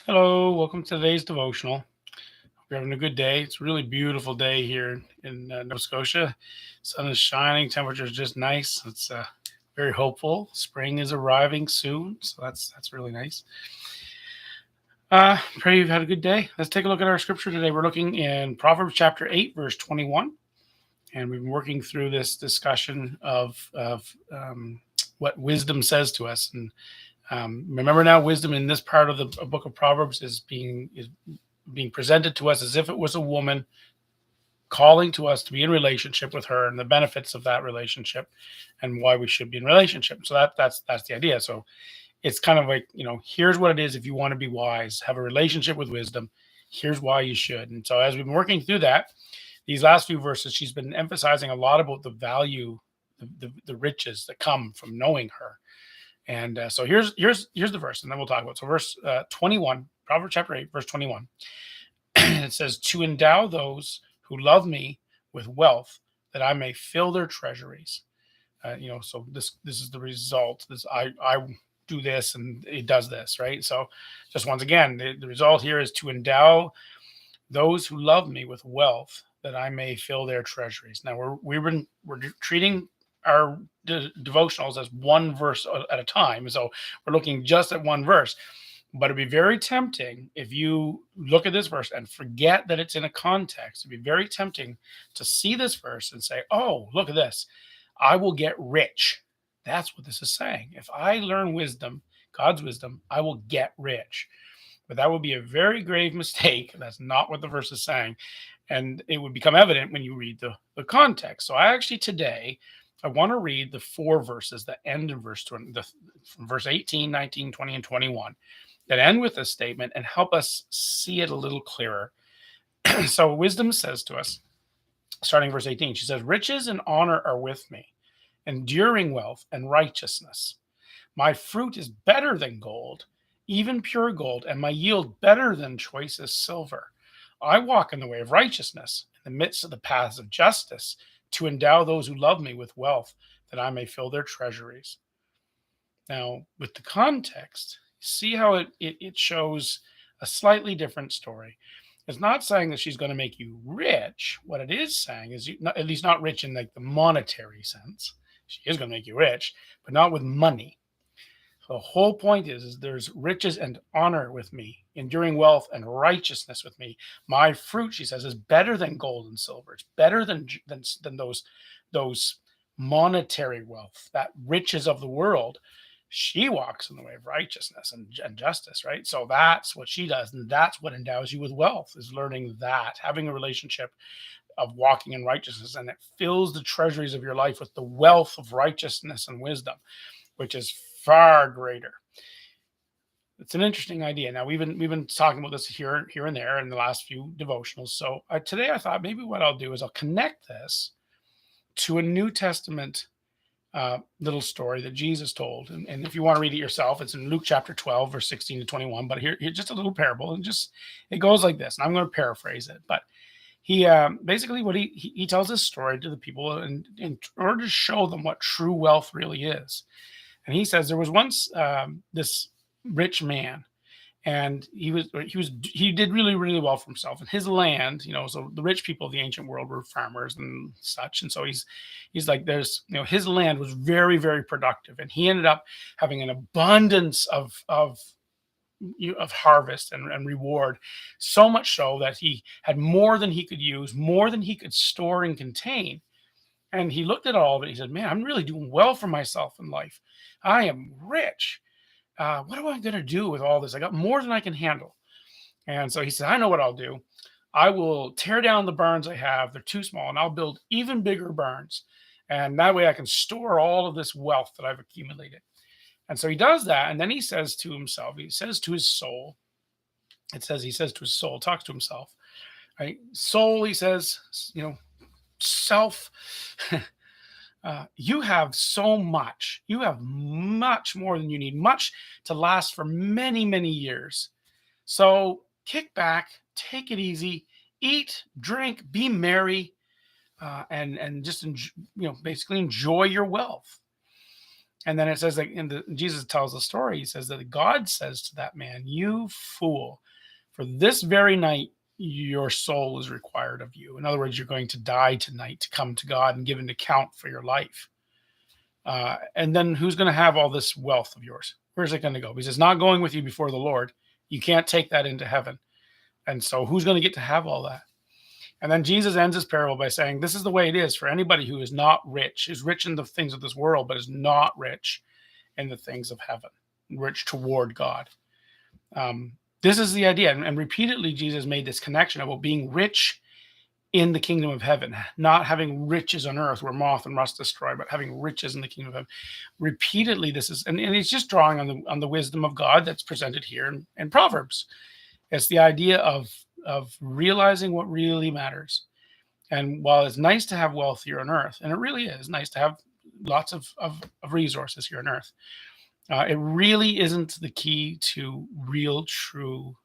Hello, welcome to today's devotional. We're having a good day. It's a really beautiful day here in Nova Scotia. Sun is shining, temperature is just nice. It's very hopeful. Spring is arriving soon, so that's really nice. Pray you've had a good day. Let's take a look at our scripture today. We're looking in Proverbs chapter 8, verse 21, and we've been working through this discussion of what wisdom says to us. And remember now, wisdom in this part of the book of Proverbs is being presented to us as if it was a woman calling to us to be in relationship with her and the benefits of that relationship and why we should be in relationship. So that's the idea. So it's kind of like, here's what it is. If you want to be wise, have a relationship with wisdom, here's why you should. And so as we've been working through that, these last few verses, she's been emphasizing a lot about the value, the riches that come from knowing her. And so here's the verse, and then we'll talk about it. So verse 21, Proverbs chapter 8, verse 21. It says, to endow those who love me with wealth, that I may fill their treasuries. So this is the result. I do this, and it does this, right? So just once again, the result here is to endow those who love me with wealth, that I may fill their treasuries. Now we're treating our devotionals as one verse at a time, so we're looking just at one verse. But it'd be very tempting if you look at this verse and forget that it's in a context. It'd be very tempting to see this verse and say, oh, look at this. I will get rich. That's what this is saying. If I learn wisdom, God's wisdom, I will get rich. But that would be a very grave mistake. That's not what the verse is saying. And it would become evident when you read the context. So today, I want to read the four verses that end in verse 20, from verse 18, 19, 20, and 21 that end with this statement and help us see it a little clearer. So wisdom says to us, starting verse 18, she says, riches and honor are with me, enduring wealth and righteousness. My fruit is better than gold, even pure gold, and my yield better than choicest silver. I walk in the way of righteousness, in the midst of the paths of justice, to endow those who love me with wealth, that I may fill their treasuries. Now, with the context, see how it shows a slightly different story. It's not saying that she's going to make you rich. What it is saying is, at least not rich in like the monetary sense. She is going to make you rich, but not with money. So the whole point is there's riches and honor with me, enduring wealth and righteousness with me. My fruit, she says, is better than gold and silver. It's better than those monetary wealth, that riches of the world. She walks in the way of righteousness and justice, right? So that's what she does, and that's what endows you with wealth, is learning that, having a relationship of walking in righteousness, and it fills the treasuries of your life with the wealth of righteousness and wisdom, which is far greater. It's an interesting idea. Now we've been talking about this here and there in the last few devotionals. So today I thought maybe what I'll do is I'll connect this to a New Testament little story that Jesus told. And if you want to read it yourself, it's in Luke chapter 12, verse 16 to 21. But here's just a little parable, and just it goes like this. And I'm going to paraphrase it, but he basically what he tells this story to the people in order to show them what true wealth really is. And he says there was once this rich man, and he did really really well for himself. And his land, so the rich people of the ancient world were farmers and such. And so he's like, there's, his land was very very productive, and he ended up having an abundance of harvest and reward, so much so that he had more than he could use, more than he could store and contain. And he looked at all of it. He said, man, I'm really doing well for myself in life. I am rich. What am I going to do with all this? I got more than I can handle. And so he said, I know what I'll do. I will tear down the barns I have. They're too small, and I'll build even bigger barns. And that way I can store all of this wealth that I've accumulated. And so he does that. And then he says to himself, he says to his soul, he says to his soul, talks to himself, right? Soul, he says, self, you have so much. You have much more than you need, much to last for many, many years. So kick back, take it easy, eat, drink, be merry, and just basically enjoy your wealth. And then it says that Jesus tells the story. He says that God says to that man, "You fool, for this very night your soul is required of you." In other words, you're going to die tonight to come to God and give an account for your life. And then who's going to have all this wealth of yours? Where's it going to go? Because it's not going with you before the Lord. You can't take that into heaven. And so who's going to get to have all that? And then Jesus ends his parable by saying, this is the way it is for anybody who is not rich, is rich in the things of this world, but is not rich in the things of heaven, rich toward God. This is the idea. And repeatedly, Jesus made this connection about being rich in the kingdom of heaven, not having riches on earth where moth and rust destroy, but having riches in the kingdom of heaven. Repeatedly, this is, and he's just drawing on the wisdom of God that's presented here in Proverbs. It's the idea of realizing what really matters. And while it's nice to have wealth here on earth, and it really is nice to have lots of resources here on earth, it really isn't the key to real, true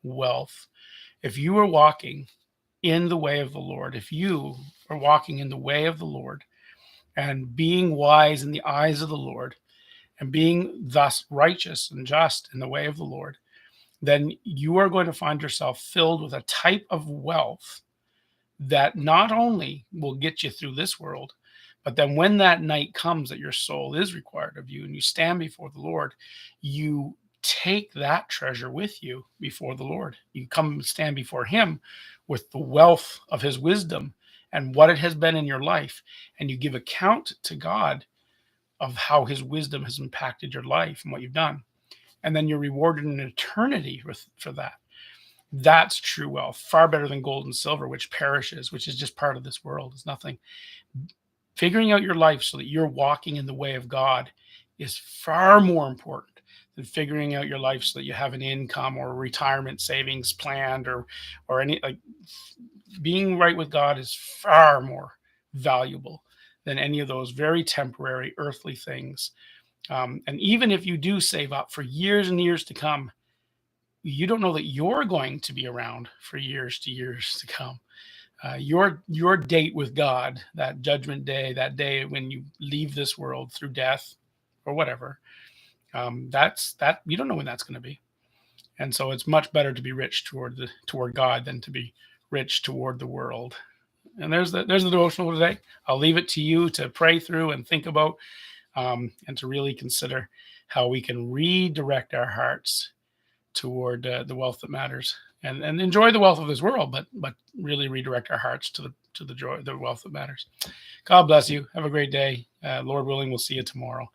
wealth. If you are walking in the way of the Lord, if you are walking in the way of the Lord and being wise in the eyes of the Lord and being thus righteous and just in the way of the Lord, then you are going to find yourself filled with a type of wealth that not only will get you through this world, but then when that night comes that your soul is required of you and you stand before the Lord, you take that treasure with you before the Lord. You come and stand before him with the wealth of his wisdom and what it has been in your life. And you give account to God of how his wisdom has impacted your life and what you've done. And then you're rewarded in eternity for that. That's true wealth, far better than gold and silver, which perishes, which is just part of this world. It's nothing. Figuring out your life so that you're walking in the way of God is far more important than figuring out your life so that you have an income or a retirement savings planned or any, like, being right with God is far more valuable than any of those very temporary earthly things. And even if you do save up for years and years to come, you don't know that you're going to be around for years to come. Your date with God, that judgment day, that day when you leave this world through death or whatever, that's that you don't know when that's going to be. And so it's much better to be rich toward God than to be rich toward the world. And there's the devotional today. I'll leave it to you to pray through and think about, and to really consider how we can redirect our hearts toward the wealth that matters, and enjoy the wealth of this world, but really redirect our hearts to the joy, the wealth that matters. God bless you. Have a great day. Lord willing, we'll see you tomorrow.